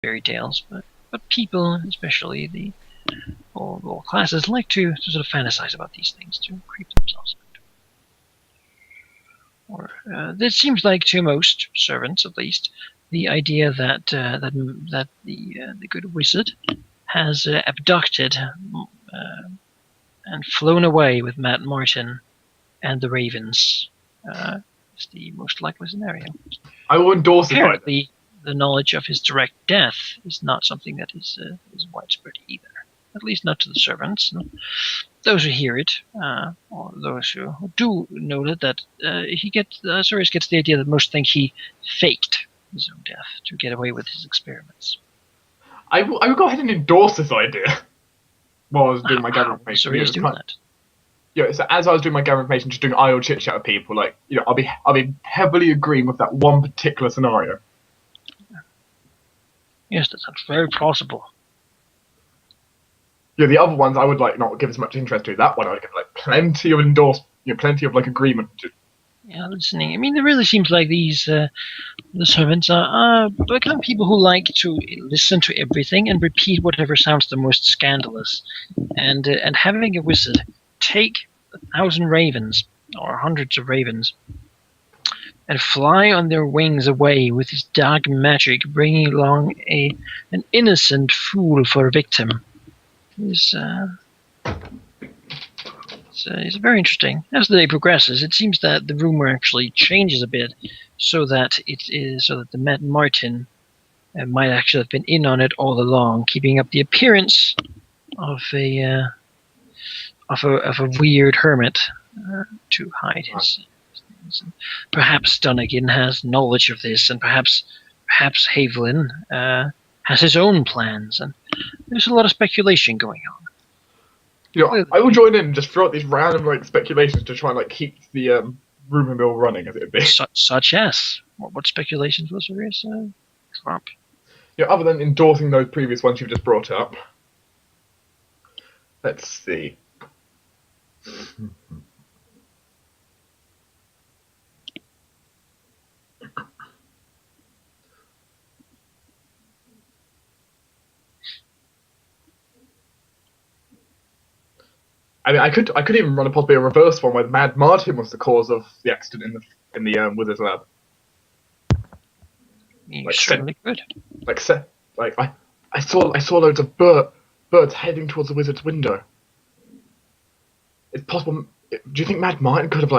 fairy tales, but people, especially the all classes, like to sort of fantasize about these things, to creep themselves out. Or this seems like to most servants, at least, the idea that the good wizard has abducted and flown away with Matt Martin and the Ravens is the most likely scenario. I will endorse it. Apparently, the knowledge of his direct death is not something that is widespread either. At least not to the servants. Those who hear it, or those who do know that Sirius gets the idea that most think he faked his own death to get away with his experiments. I will go ahead and endorse this idea while I was doing my gathering information. Sirius doing that. Yeah, so as I was doing my gathering information, just doing idle chit chat with people, like, I'll be heavily agreeing with that one particular scenario. Yes, that's very plausible. Yeah, the other ones I would not give as much interest to. That one I would give plenty of plenty of agreement to. Yeah, listening. I mean, it really seems like these the servants are the kind of people who like to listen to everything and repeat whatever sounds the most scandalous. And having a wizard take 1,000 ravens or hundreds of ravens and fly on their wings away with his dark magic, bringing along an innocent fool for a victim is very interesting. As the day progresses, it seems that the rumor actually changes a bit, so that the Matt Martin might actually have been in on it all along, keeping up the appearance of a weird hermit to hide his things. And perhaps Dunnigan has knowledge of this, and perhaps Havelin has his own plans, and there's a lot of speculation going on. I will join in and just throw out these random speculations to try and keep the rumor mill running, as it would be. Such as what speculations was Sirius Trump? Yeah, other than endorsing those previous ones you've just brought up. Let's see. I mean, I could even run possibly a reverse one where Mad Martin was the cause of the accident in the Wizard's lab. You certainly could. I saw loads of birds heading towards the Wizard's window. It's possible. Do you think Mad Martin could have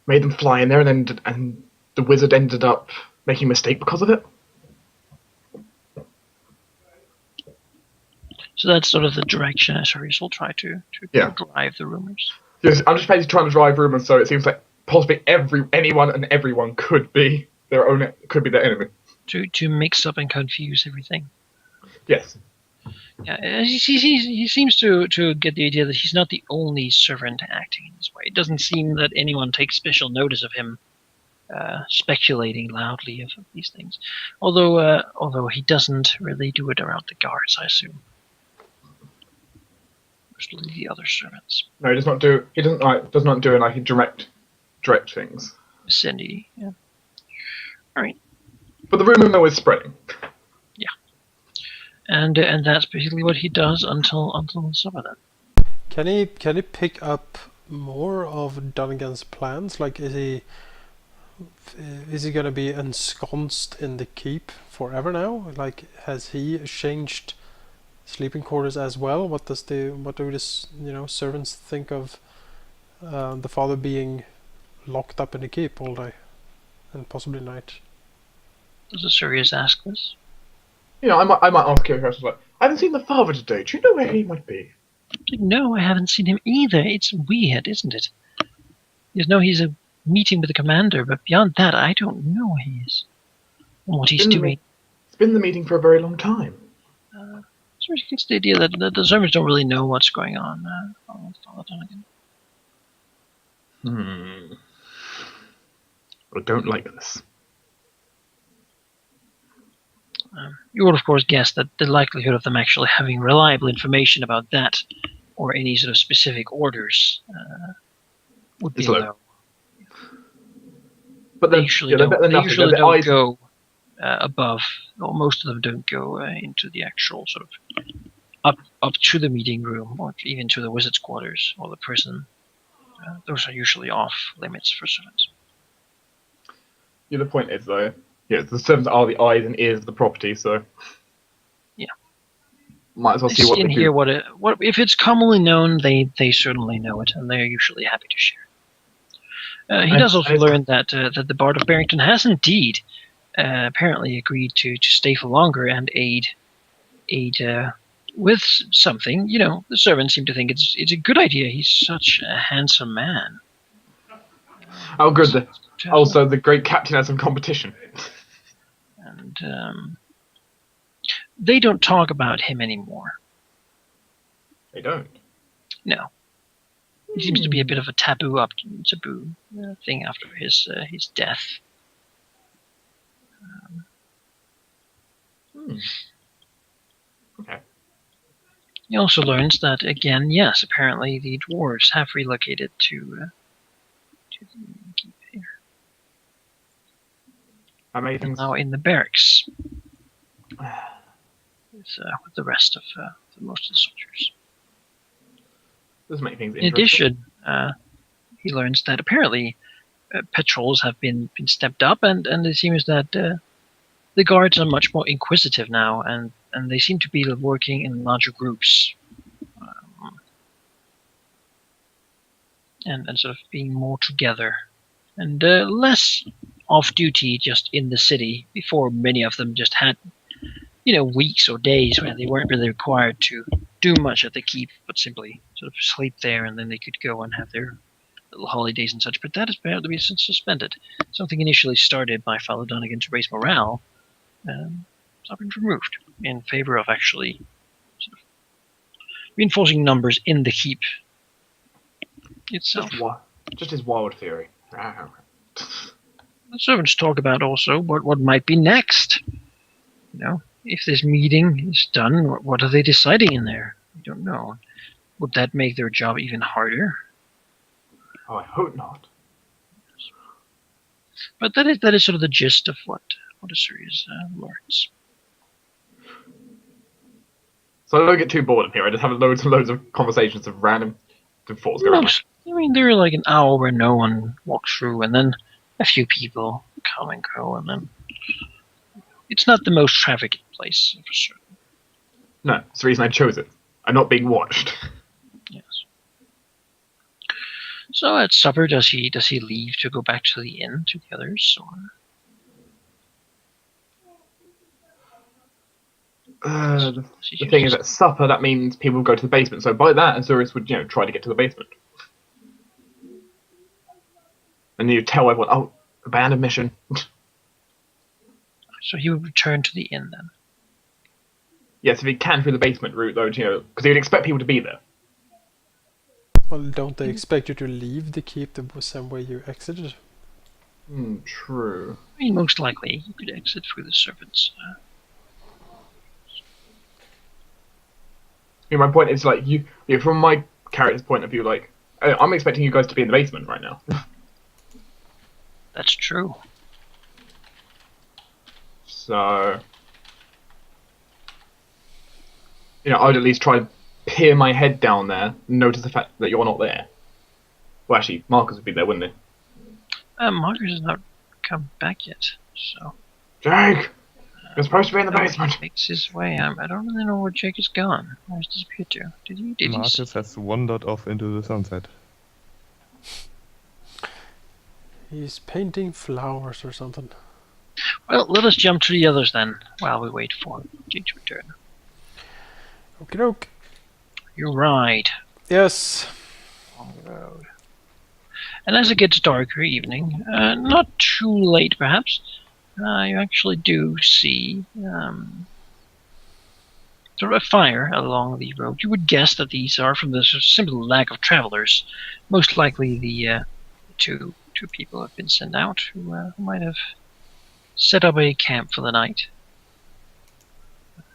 made them fly in there, and the Wizard ended up making a mistake because of it? So that's sort of the direction Sirius will try to drive the rumors. Yes, I'm just basically trying to drive rumors, so it seems like possibly anyone and everyone could be their enemy. To mix up and confuse everything. Yes. Yeah, he seems to get the idea that he's not the only servant acting in this way. It doesn't seem that anyone takes special notice of him speculating loudly of these things. Although he doesn't really do it around the guards, I assume. Mostly the other servants. No, he does not do. He does not do it direct things. Cindy, yeah. All right. But the rumor mill is spreading. Yeah. And that's basically what he does until summer then. Can he pick up more of Dunnigan's plans? Is he gonna be ensconced in the keep forever now? Has he changed sleeping quarters as well? What do the servants think of the father being locked up in the keep all day and possibly night? Does the Sirius ask this? I might ask you questions I haven't seen the father today. Do you know where he might be? No, I haven't seen him either. It's weird, isn't it? He's a meeting with the commander, but beyond that, I don't know where he is and what he's doing. It's been the meeting for a very long time. So it gets the idea that the servants don't really know what's going on with Father Dunnigan. I don't like this. You would, of course, guess that the likelihood of them actually having reliable information about that or any sort of specific orders would be low. But They usually don't go above. Well, most of them don't go into the actual sort of up to the meeting room or even to the wizard's quarters or the prison. Those are usually off limits for servants. The other point is though, the servants are the eyes and ears of the property, so yeah, might as well they see what and they hear do. what if it's commonly known. They certainly know it, and they're usually happy to share. He does also learn that the Bard of Barrington has indeed apparently agreed to stay for longer and aid with something. The servants seem to think it's a good idea. He's such a handsome man. Oh, good. Also, the great captain has some competition. And they don't talk about him anymore. They don't? No. It seems to be a bit of a taboo thing after his death. Okay. He also learns that, again, yes, apparently the dwarves have relocated to the keep here. Amazing. Now in the barracks with the rest of most of the soldiers. Does make things In interesting. addition, he learns that apparently patrols have been stepped up, and it seems that the guards are much more inquisitive now, and they seem to be working in larger groups, and sort of being more together, and less off duty just in the city. Before, many of them just had weeks or days where they weren't really required to do much at the keep, but simply sort of sleep there, and then they could go and have their little holidays and such. But that has apparently been suspended. Something initially started by Father Donegan to raise morale has been removed in favor of actually sort of reinforcing numbers in the keep itself. Just his wild theory. The servants talk about also what might be next. If this meeting is done, what are they deciding in there? I don't know. Would that make their job even harder? Oh, I hope not. But that is sort of the gist of what a series learns. So I don't get too bored in here. I just have loads and loads of conversations of random thoughts going on. There are like an hour where no one walks through, and then a few people come and go, and then it's not the most trafficked place for sure. No, it's the reason I chose it. I'm not being watched. Yes. So at supper, does he leave to go back to the inn to the others, or? The thing is, at supper, that means people go to the basement. So by that, Azurus would, try to get to the basement. And you tell everyone, oh, abandoned mission. So he would return to the inn then? Yes, if he can through the basement route, though, because he would expect people to be there. Well, don't they expect you to leave the keep the same way you exited? True. I mean, most likely you could exit through the servants. My point is, like, from my character's point of view, like, I'm expecting you guys to be in the basement right now. That's true. So, I'd at least try to peer my head down there and notice the fact that you're not there. Well, actually, Marcus would be there, wouldn't he? Marcus has not come back yet, so... Jake! You're supposed to be in the basement! He makes his way. I don't really know where Jake is gone. Where's he disappeared to? Did Marcus has wandered off into the sunset. He's painting flowers or something. Well, let us jump to the others then, while we wait for Jake to return. Okie doke. You're right. Yes. On the road. And as it gets darker evening, not too late perhaps, you actually do see sort of a fire along the road. You would guess that these are from the simple lack of travelers. Most likely the two people have been sent out who might have set up a camp for the night.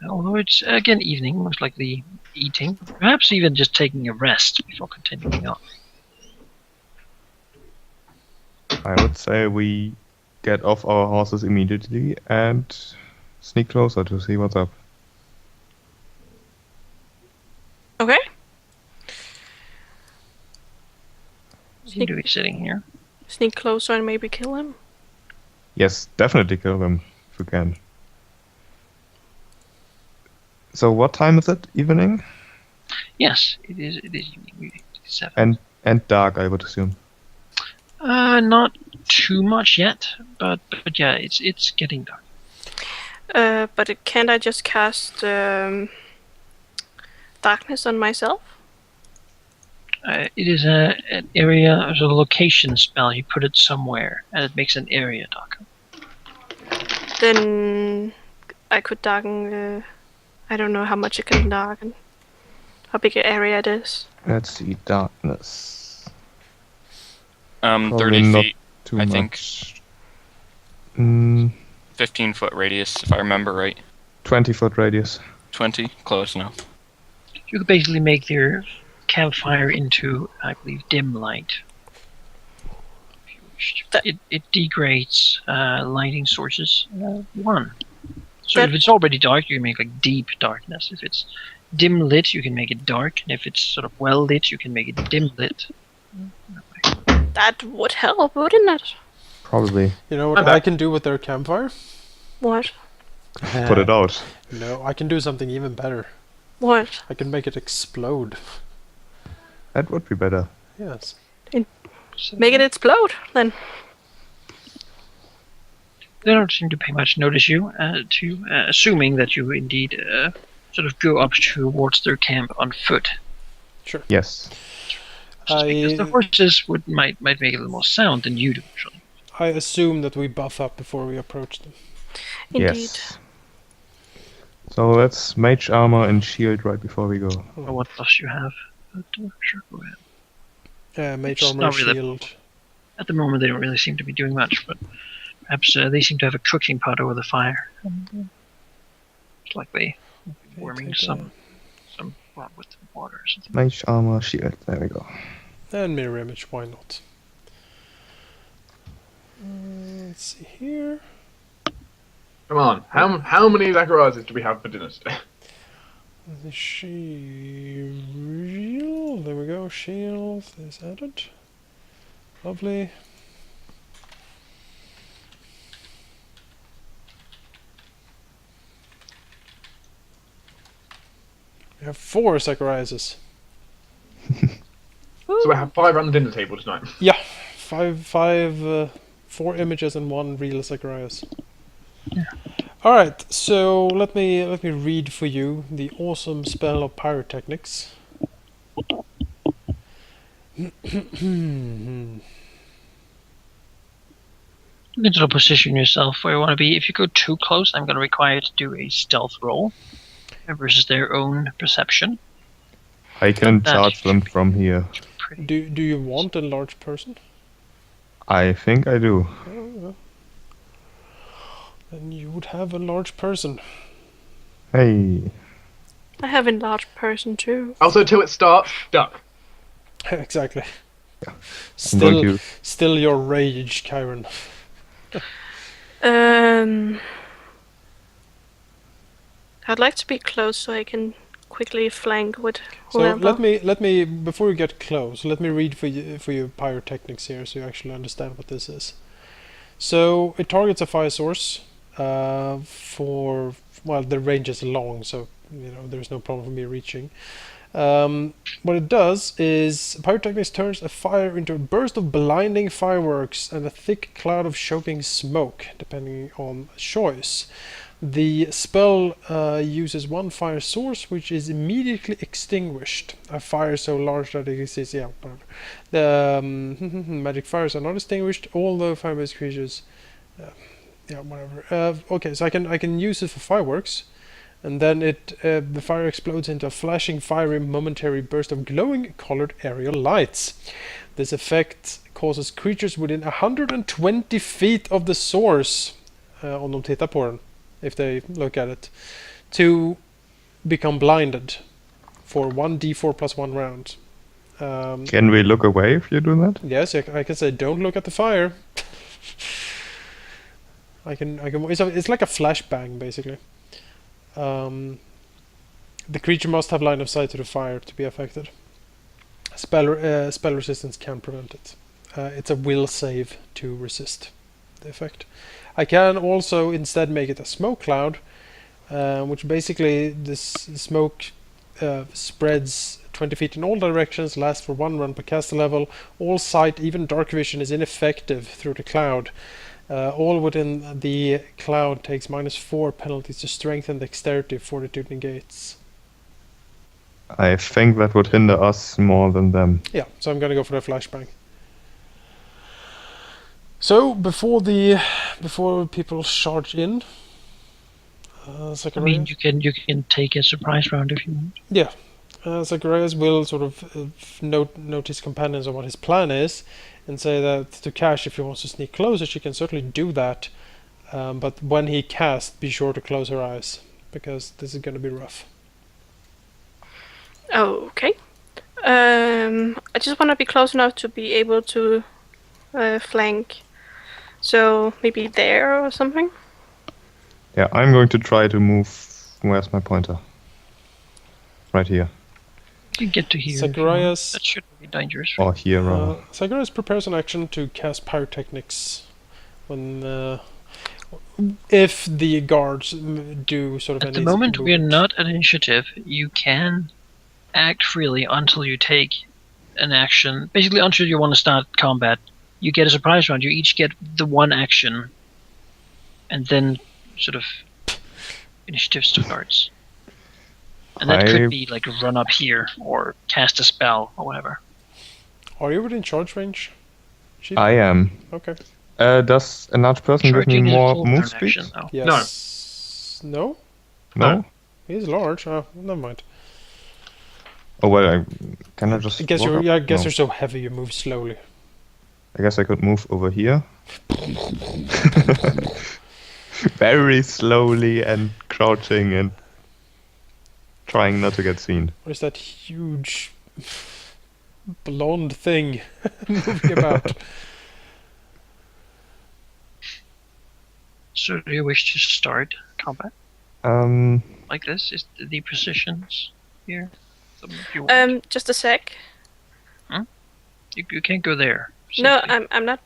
Although it's again evening, most likely eating, perhaps even just taking a rest before continuing on. I would say we get off our horses immediately and sneak closer to see what's up. Okay. You can do it sitting here. Sneak closer and maybe kill him. Yes, definitely kill them if we can. So what time is it? Evening? Yes, it is. It is evening. It's 7. And dark, I would assume. Not too much yet, but yeah, it's getting dark. But can't I just cast darkness on myself? It is an area, a location spell. You put it somewhere, and it makes an area darker. Then I could darken. I don't know how much it can darken. How big an area it is. Let's see, darkness. 30 Probably not feet, too I think. much. 15-foot radius, if I remember right. 20-foot radius. 20, close enough. You could basically make your campfire into, I believe, dim light. If you wished. It degrades lighting sources 1. So if it's already dark, you can make like deep darkness. If it's dim lit, you can make it dark, and if it's sort of well lit, you can make it dim lit. That would help, wouldn't it? Probably. You know what I can do with their campfire? What? Put it out. No, I can do something even better. What? I can make it explode. That would be better. Yes. Make it explode, then. They don't seem to pay much notice you, assuming that you indeed sort of go up towards their camp on foot. Sure. Yes. Just because the horses might make a little more sound than you do, actually. I assume that we buff up before we approach them. Indeed. Yes. So let's mage armor and shield right before we go. Or what buffs you have. But, sure, go ahead. Mage It's armor, not really- shield. At the moment, they don't really seem to be doing much, but perhaps they seem to have a cooking pot over the fire. And, it's like they warming take some pot with water or something. Mage armor, shield. There we go. And mirror image, why not? Let's see here. Come on, how many Zacharias do we have for dinner today? The shield. There we go. Shield is added. Lovely. We have 4 Zachariases. So we have 5 around the dinner table tonight. Yeah, 4 images and 1 real Zacharias. Yeah. All right, so let me read for you the awesome spell of pyrotechnics. You can sort of position yourself where you want to be. If you go too close, I'm going to require you to do a stealth roll versus their own perception. I can That charge them should be- from here. Pretty. Do you want a large person? I think I do. Then you would have a large person. Hey. I have a large person too. Also, till it starts, duck. Exactly. I'm going to. Still your rage, Kyron. I'd like to be close so I can quickly flank with So whoever. let me before we get close, let me read for you pyrotechnics here, so you actually understand what this is. So it targets a fire source. The range is long, so there's no problem for me reaching. What it does is pyrotechnics turns a fire into a burst of blinding fireworks and a thick cloud of choking smoke, depending on choice. The spell uses 1 fire source, which is immediately extinguished. A fire so large that it exists, whatever. The magic fires are not extinguished, although fire-based creatures, whatever. Okay, so I can use it for fireworks, and then the fire explodes into a flashing, fiery, momentary burst of glowing, colored aerial lights. This effect causes creatures within 120 feet of the source, om de tittar på den, if they look at it, to become blinded for 1d4 plus 1 round. Can we look away if you do that? Yes, I can say don't look at the fire. It's like a flashbang basically. The creature must have line of sight to the fire to be affected. Spell resistance can prevent it. It's a will save to resist the effect. I can also instead make it a smoke cloud, which basically this smoke spreads 20 feet in all directions, lasts for 1 run per caster level. All sight, even dark vision, is ineffective through the cloud. All within the cloud takes -4 penalties to strength and dexterity, fortitude negates. I think that would hinder us more than them. Yeah, so I'm gonna go for the flashbang. So before people charge in, I Zacharias, mean, you can take a surprise round if you want. yeah, Zacharias will sort of note his companions on what his plan is, and say that to Cash, if he wants to sneak closer, she can certainly do that. But when he casts, be sure to close her eyes, because this is going to be rough. Okay. I just want to be close enough to be able to flank. So maybe there or something? Yeah, I'm going to try to move. Where's my pointer? Right here. You can get to here. Zacharias, That shouldn't be dangerous. Or here, rather. Zacharias prepares an action to cast pyrotechnics when if the guards do sort of At the moment, we are not at initiative. You can act freely until you take an action. Basically, until you want to start combat, you get a surprise round. You each get the one action, and then sort of initiative starts. And that could be like run up here or cast a spell or whatever. Are you within charge range? Chief? I am. Okay. Does a large person give me Charging is more full move turn speed? action, though. Yes. No? No? He's large. Oh, never mind. Oh well, can I just? I guess walk you're. up? Yeah, I guess No. you're so heavy you move slowly. I guess I could move over here. Very slowly and crouching and trying not to get seen. What is that huge blonde thing moving about? So do you wish to start combat Um, like this? Is the positions here? Something you want? Just a sec. You can't go there. No, safely. I'm not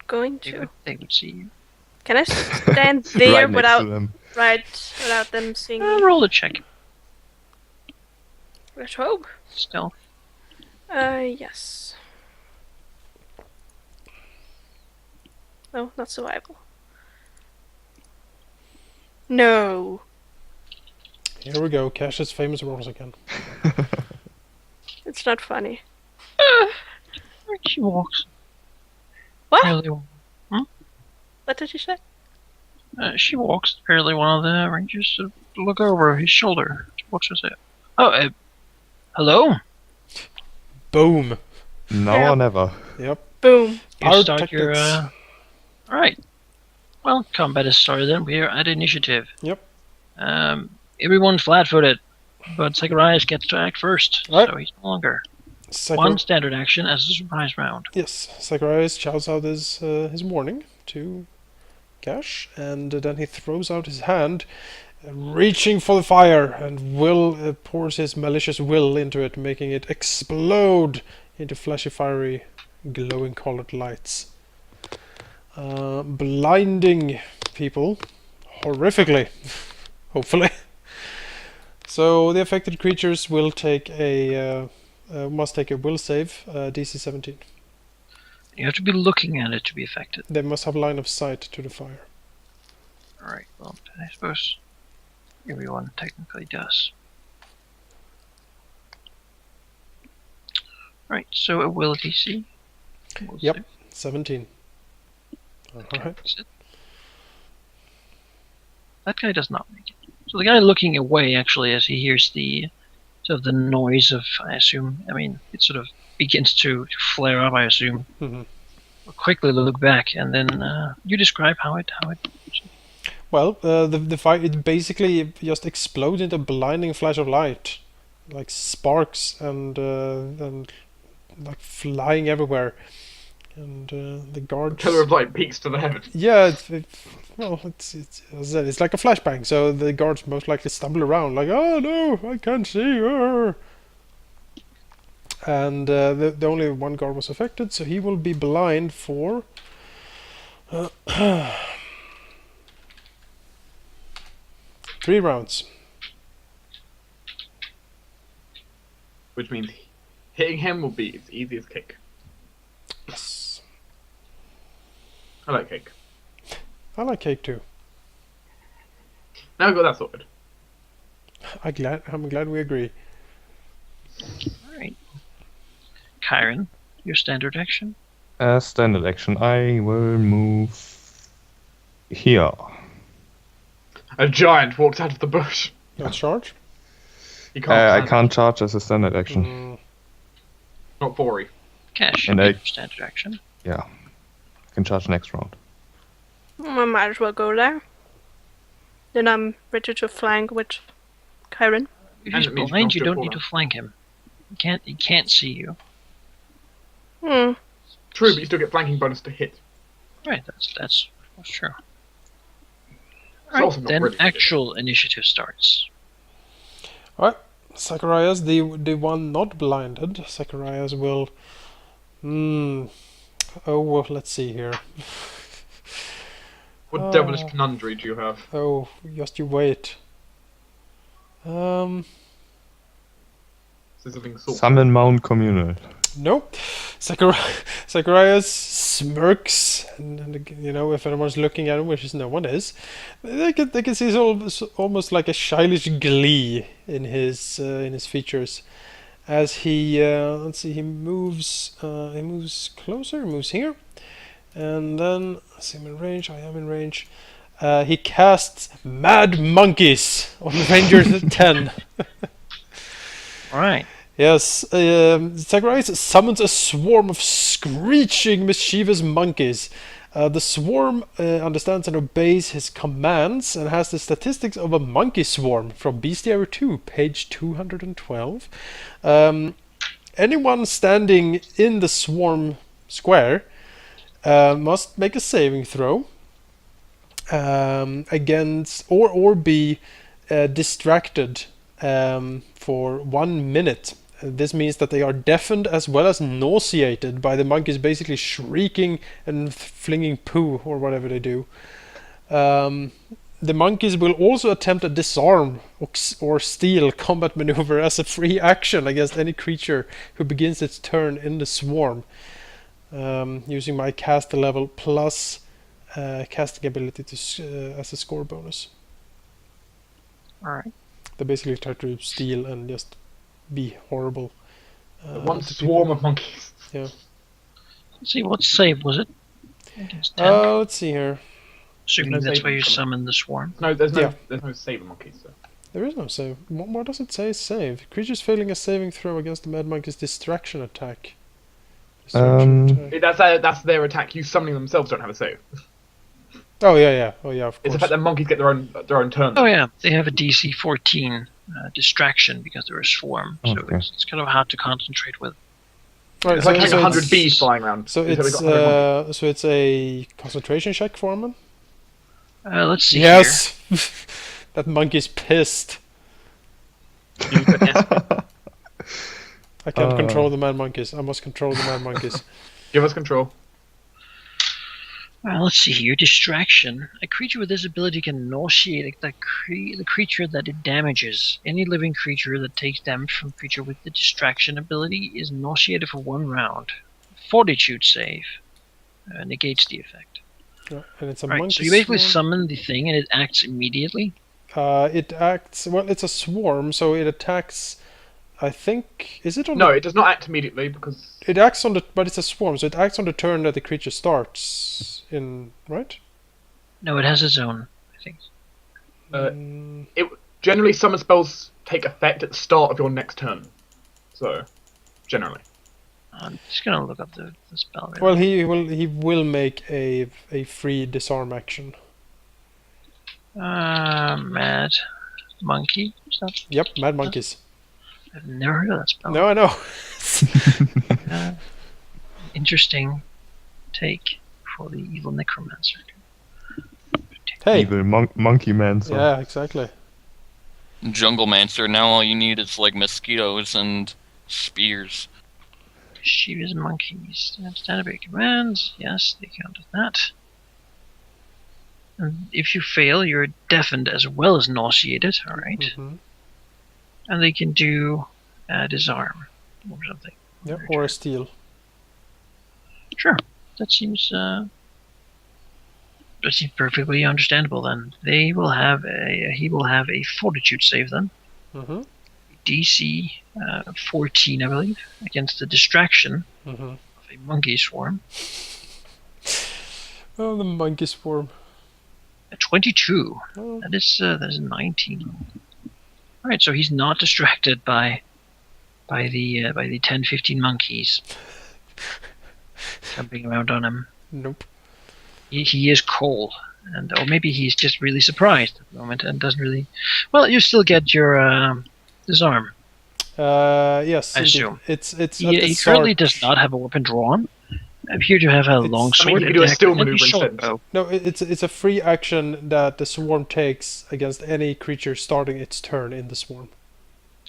going They to. would see you. Can I stand there right next without to them. without them seeing me? Roll a check. Let's hope. Stealth. Yes. No, not survival. No. Here we go. Cash's famous rolls again. It's not funny. She walks. What? Apparently, What did you say? she walks. Apparently, one of the rangers to look over his shoulder to watch us. Oh, hello. Boom. Now Yeah. or never. Yep. Boom. You start your. Pyrotechnics. All right. Well, combat is started. Then we are at initiative. Yep. Everyone's flat-footed, but Zacharias gets to act first, Right. so he's no longer. Zachar- One standard action as a surprise round. Yes, Zacharias shouts out his warning to Cash, and then he throws out his hand, reaching for the fire, and Will pours his malicious will into it, making it explode into flashy, fiery, glowing colored lights, blinding people horrifically. Hopefully. So the affected creatures will take must take a will save, DC 17. You have to be looking at it to be affected. They must have line of sight to the fire. Alright, well, I suppose everyone technically does. Right, so a will DC. Will Yep. save. 17. Alright. That's it. That guy does not make it. So the guy looking away, actually, as he hears the sort of the noise of, I assume, I mean, it sort of begins to flare up, I assume. Mhm. Will quickly look back, and then you describe how it. Well, the fire, it basically just explodes into a blinding flash of light, like sparks and like flying everywhere, and the guards. Pillar of light peaks to the heavens. Yeah, well, it's as I said, it's like a flashbang. So the guards most likely stumble around, like, oh no, I can't see her. And the only one guard was affected, so he will be blind for 3 rounds. Which means hitting him will be as easy as cake. Yes. I like cake. I like cake too. Now we've got that sorted. I'm glad we agree. Alright. Kyron, your standard action. Standard action. I will move here. A giant walks out of the bush. No charge. You can't. I stand can't charge as a standard action. Mm, it. Not Bori. Cash, And your I- standard action. Yeah. I can charge next round. I might as well go there. Then I'm ready to flank with Kyron. If And he's it means you behind, can you do it don't need for to flank him. He can't see you. Hmm. True, but you still get flanking bonus to hit. Right, that's true. It's Right, also not then really good. actual initiative starts. Zacharias, the one not blinded, Zacharias will. Oh, well, let's see here. What devilish conundrum do you have? Oh, just you wait. Sizzling salt. Summon Mount Communal. Nope. Zacharias smirks, and you know, if anyone's looking at him, which no one is, they can see almost like a childish glee in his features, as he let's see, he moves closer, moves here, and then let's see, I'm in range. I am in range. He casts Mad Monkeys on Ranger 10. Alright. Yes, Zacharias summons a swarm of screeching, mischievous monkeys. The swarm understands and obeys his commands and has the statistics of a monkey swarm from Bestiary 2, page 212. Anyone standing in the swarm square must make a saving throw against or be distracted for 1 minute. This means that they are deafened as well as nauseated by the monkeys basically shrieking and flinging poo or whatever they do. The monkeys will also attempt a disarm or steal combat maneuver as a free action against any creature who begins its turn in the swarm, using my caster level plus casting ability as a score bonus. Alright. They basically try to steal and just be horrible. One to swarm people. of monkeys. Yeah. Let's see, what save was it? Against 10. Let's see here. Assuming no that's save why you coming. summoned the swarm. No, there's Yeah. no save of monkeys. So. There is no save. What does it say? Save. Creatures failing a saving throw against the Mad Monkey's distraction attack. That's their attack. You summoning themselves don't have a save. Oh yeah. Of It's course. the fact that monkeys get their own turn. Oh yeah, they have a DC 14 distraction because they're a swarm, so Okay. it's kind of hard to concentrate with. Right, It's like having so 100 it's- bees flying around. So Except it's we've got 100 monkeys. so it's a concentration check, Foreman. Let's see Yes. That monkey's pissed. here. Yes. I can't control the mad monkeys. I must control the mad monkeys. Give us control. Let's see here. Distraction. A creature with this ability can nauseate the creature that it damages. Any living creature that takes damage from a creature with the distraction ability is nauseated for 1 round. Fortitude save negates the effect. Yeah, and it's a Right, monkey. so you basically swarm. summon the thing and it acts immediately. It acts. Well, it's a swarm, so it attacks. I think is it on? No, the, it does not act immediately because it acts on the. But it's a swarm, so it acts on the turn that the creature starts. In right? No, it has its own, I think. Mm, generally summon spells take effect at the start of your next turn. So, generally. I'm just gonna look up the spell. Right well, he will make a free disarm action. Mad monkey. Is that? Yep, mad monkeys. I've never heard of that spell. No, I know. Interesting take for the evil necromancer. Hey. evil monkey man. So. Yeah, exactly. Jungle Mancer. Now all you need is like mosquitoes and spears. Mischievous monkeys. Stand by commands. Yes, they count as that. And if you fail, you're deafened as well as nauseated. All right. Mm-hmm. And they can do disarm or something. Yeah, or a steal. Sure. That seems perfectly understandable. Then he will have a fortitude save then. Mm-hmm. DC 14, I believe, against the distraction Mm-hmm. of a monkey swarm. Oh, the monkey swarm. A 22. Oh. That is 19. All right, so he's not distracted by the 10, 15 monkeys jumping around on him. Nope. He is cold, or maybe he's just really surprised at the moment and doesn't really. Well, you still get your disarm. Yes. I indeed. assume. It's at He the currently start. does not have a weapon drawn. Appear to have a long It's- I mean, sword. you could do a dagger, steal and maneuver short instead. bow. No, it's a free action that the swarm takes against any creature starting its turn in the swarm.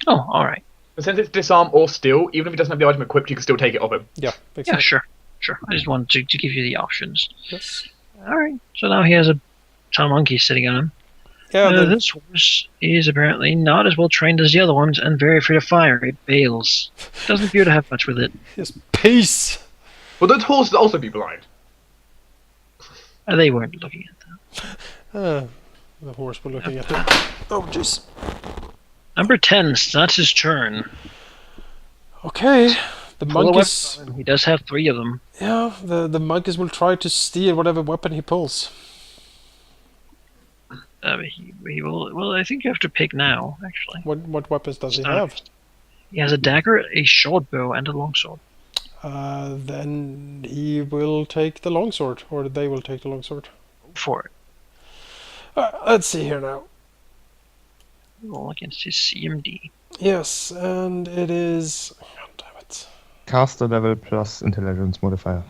Oh, all right. But since it's disarm or steal, even if he doesn't have the item equipped, you can still take it off him. Yeah, Yeah, exactly. sure. I just wanted to give you the options. Yes. All right. So now he has a ton of monkeys sitting on him. Yeah, This horse is apparently not as well trained as the other ones and very afraid of fire. It bails. Doesn't appear to have much with it. yes. Peace. Will those horses also be blind? They weren't looking at that. The horse we're looking at. Oh, jeez. Number 10 starts his turn. Okay. The Pull a monkeys. weapon. He does have 3 of them. Yeah, the monkeys will try to steal whatever weapon he pulls. He will. Well, I think you have to pick now. Actually, What weapons does he Start. have? he has a dagger, a short bow, and a longsword. Then he will take the longsword, or they will take the longsword. Go for it. Let's see here now. Roll against his CMD. Yes, and it is. God damn it. Caster level plus intelligence modifier.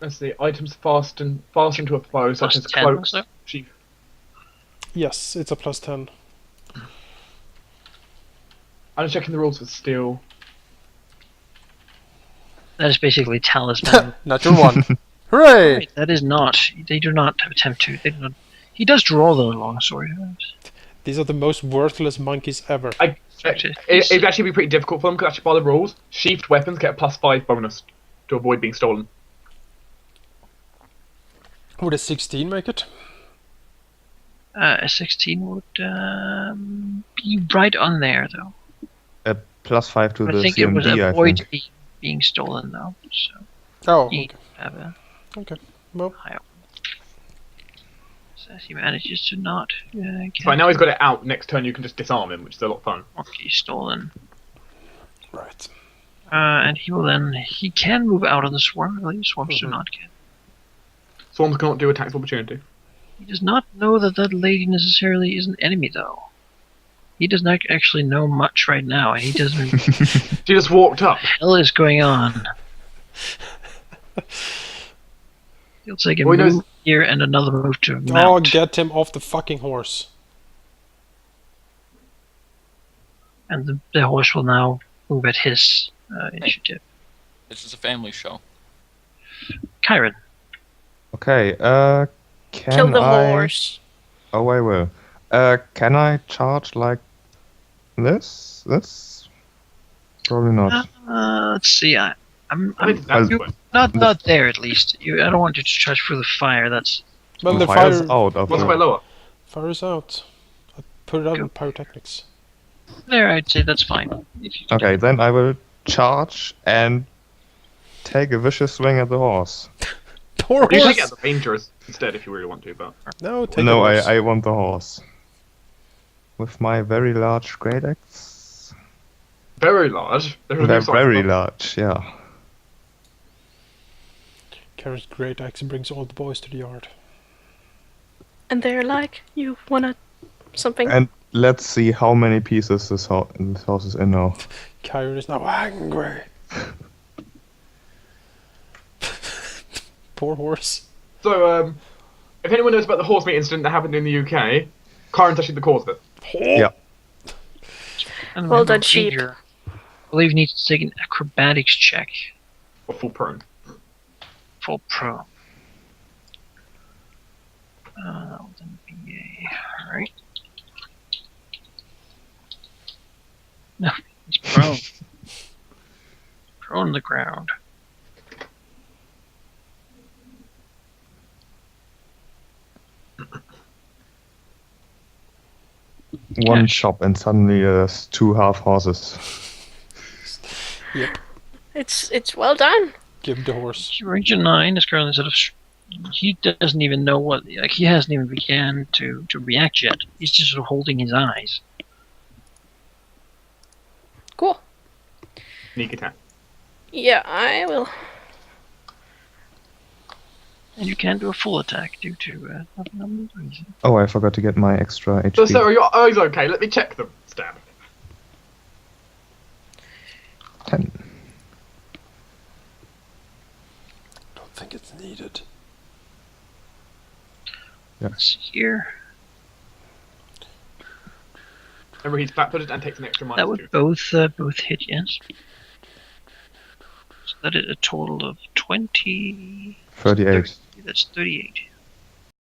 Let's see. Items fasten to a foe, such Plus as 10 cloaks, also? sheath. Yes, it's a plus 10. I'm checking the rules for steal. That is basically talisman. Natural 1. Hooray! Right, that is not. They do not attempt to. They do not. He does draw the longsword. These are the most worthless monkeys ever. It'd actually be pretty difficult for them because actually by the rules, sheathed weapons get a +5 bonus to avoid being stolen. Would a 16 make it? A 16 would be right on there, though. +5 to I the think it would CMD, I avoid think. being stolen, though. So Oh, he okay. have a Okay. Well, high. So he manages to not get Right now he's got it out. Next turn you can just disarm him, which is a lot of fun. monkey stolen. right. And he will then. He can move out of the swarm. I believe swarms do Mhm. not get. Swarms cannot do attacks of opportunity. He does not know that that lady necessarily is an enemy, though. He does not actually know much right now. He doesn't. She just walked up. hell is going on? He'll take a Well, he knows- move here and another move to Oh, mount. get him off the fucking horse. And the horse will now move at his initiative. This is a family show. Kyron. Okay, can Kill the I... horse. Oh, I will. Can I charge like this? This? Probably not. Let's see. I'm I mean, that's you- good. not there at least. I don't want you to charge for the fire. That's Well, the Fire's fire, out of What's the- quite lower? fire is out. I put it out in pyrotechnics. there. I'd say that's fine. If you Okay, then I will charge and take a vicious swing at the horse. Poor You can horse! take out the rangers instead if you really want to, but No, take No, the horse. I want the horse. With my very large great axe. very large. There are They're no signs very of- large, yeah. Karen's great axe brings all the boys to the yard. And they're like, you wanna something? And let's see how many pieces this house is in now. Karen is now angry. Poor horse. So, If anyone knows about the horse meat incident that happened in the UK, Karen's actually the cause of it. Yeah. And Well we have a done, sheep. ranger. I believe he needs to take an acrobatics check. Or full prone. Full pro. Then BA. Alright. No, he's prone. Prone on the ground. One Yeah. chop and suddenly there's 2 half horses. Yep. It's well done. Give the horse. Ranger 9 is currently sort of. He doesn't even know what. Like, he hasn't even began to react yet. He's just sort of holding his eyes. Cool. Sneak attack. Yeah, I will. And you can't do a full attack due to no reason. Oh, I forgot to get my extra HP. So, sir, are your eyes okay? Let me check them. Stab. 10. Don't think it's needed. Let's see here. Remember, he's flat-footed and takes an extra That minus would 2. both hit, yes. So that is a total of 20. 38. That's 38.